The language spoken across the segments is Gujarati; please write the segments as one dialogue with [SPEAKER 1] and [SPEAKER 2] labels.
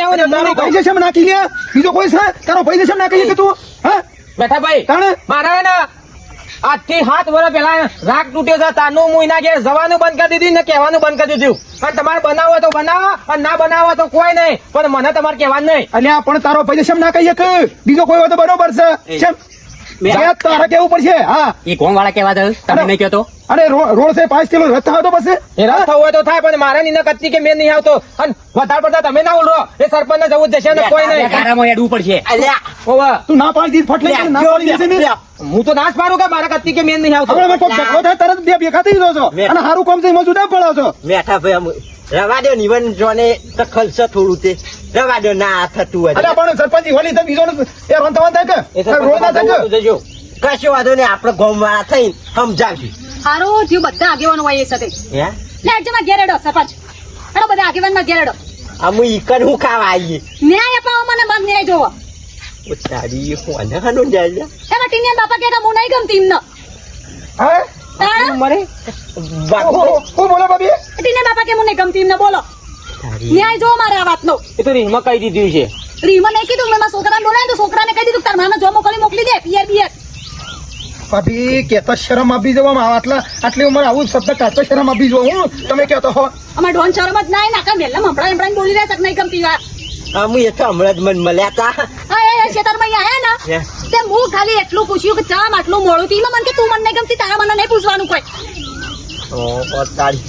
[SPEAKER 1] આવો ને
[SPEAKER 2] તારો ભાઈ છે નાખી લે બીજો કોઈ છે તારો ભાઈ છે નાખી કે તું હા
[SPEAKER 1] બેઠા ભાઈ મારા ને આજથી 7 વર્ષ પહેલા રાગ તૂટ્યો છે તાનું હું એના ઘેર જવાનું બંધ કરી દીધું ને કહેવાનું બંધ કરી દીધું અને તમારે બનાવો તો બનાવો અને ના બનાવો તો કોઈ નહીં પણ મને તમારે કહેવાનું નહીં
[SPEAKER 2] અલ્યા પણ તારો ભાઈ છે ના કહીએ કે બીજો કોઈ હોય તો બરોબર છે કેમ તારે કેવું પડશે હા
[SPEAKER 1] એ કોણ વાળા કેવા દઉં તમે નહીં કહેતો
[SPEAKER 2] અરે રોડ છે 5 કિલો રથ થાય તો પછી
[SPEAKER 1] એ રથ થવું હોય તો થાય પણ મારે નીને કચ્છી કે મેં નહીં આવતો અને વધારે પડતા તમે ના ઉડો એ સરપંચ ને જવું જ જશે ને કોઈ નહીં ગારામાં હેડવું પડશે ઓવા
[SPEAKER 2] તું ના પાડી દીધ ફટલે ના પાડી દેશે ને
[SPEAKER 1] હું તો નાશ પાડું કે મારા કચ્છી કે મેં નહીં આવતો
[SPEAKER 2] હવે કોઈ ઝઘડો થાય તરત બે ભેગા થઈ જાવ છો અને હારું કામ છે એમાં જુદા પડો છો
[SPEAKER 3] મેઠા ભાઈ રવા દો નિવન જોને દખલ છે થોડું તે રવા દો ના થતું હોય
[SPEAKER 2] અરે પણ સરપંચ વળી તો બીજો એ રોંતાવાન થાય કે રોડ ના થાય
[SPEAKER 3] જજો કશો વાંધો નહીં આપણે ગામ વાળા થઈને સમજાવશું
[SPEAKER 4] હારું થયું બધા આગેવાનો હોય એ સાથે
[SPEAKER 3] હે
[SPEAKER 4] લેટજમાં ઘેરેડો સરપંચ હેડો બધા આગેવાનમાં ઘેરેડો
[SPEAKER 3] અમે ઈકન હું ખાવા આવીએ
[SPEAKER 4] ન્યાય અપાવો મને મન ન્યાય જોવો
[SPEAKER 3] ઓ તારી હું અનહનો જાય
[SPEAKER 4] એમાં ટીનિયા બાપા કહેતા હું નહીં ગમતી એમને
[SPEAKER 2] હે
[SPEAKER 4] તાણ
[SPEAKER 3] મરે
[SPEAKER 2] હું બોલો બાબી
[SPEAKER 4] ટીનિયા બાપા કે હું નહીં ગમતી એમને બોલો ન્યાય જોવો મારે આ વાતનો
[SPEAKER 1] એ તો રીહમાં કહી દીધું છે
[SPEAKER 4] રીમા નહીં કીધું મેં મારા છોકરાને બોલાય તો છોકરાને કહી દીધું તાર માને જો મોકલી દે પિયર પિયર
[SPEAKER 2] ભાભી કેતા શરમ આપી જવામાં આટલી ઉંમર આવું શબ્દ કાઢતો શરમ આપી જો હું તમે કહેતો હો
[SPEAKER 4] અમાર ડોન શરમ જ નાય નાખા મેલ્લા હમણાં બોલી રહ્યા છે નહીં ગમતી વાત
[SPEAKER 3] અમે એ તો હમણાં જ મન મળ્યા તા
[SPEAKER 4] હા એ ખેતરમાં આયા ને તે હું ખાલી એટલું પૂછ્યું કે ચા આટલું મોડું થી મને કે તું મને નહીં ગમતી તારા મને નહીં પૂછવાનું કોઈ
[SPEAKER 3] ઓ તારી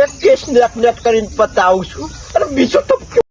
[SPEAKER 3] એક કેસ નેટ કરીને પતાવું છું અને બીજો તો